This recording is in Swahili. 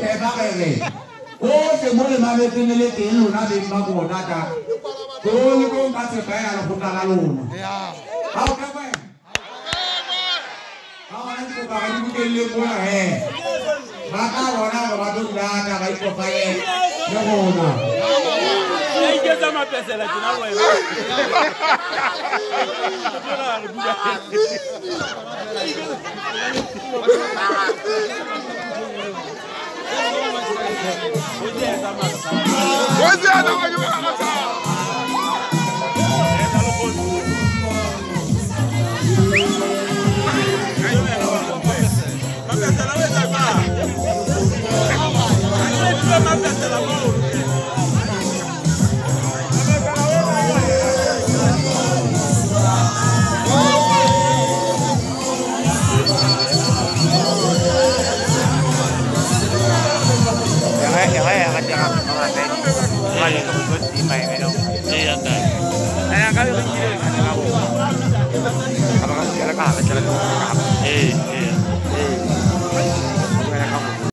te ba re o se mo le mame tene le teng lona beng ba bona ta ko le ko ka se ba ya go tla la lona ha o ka ba ha o na ko ba di ke le mo he ba ka bona ba do la ta ba iko fa ye le bona e ke za ma pesela ke na wewe Yang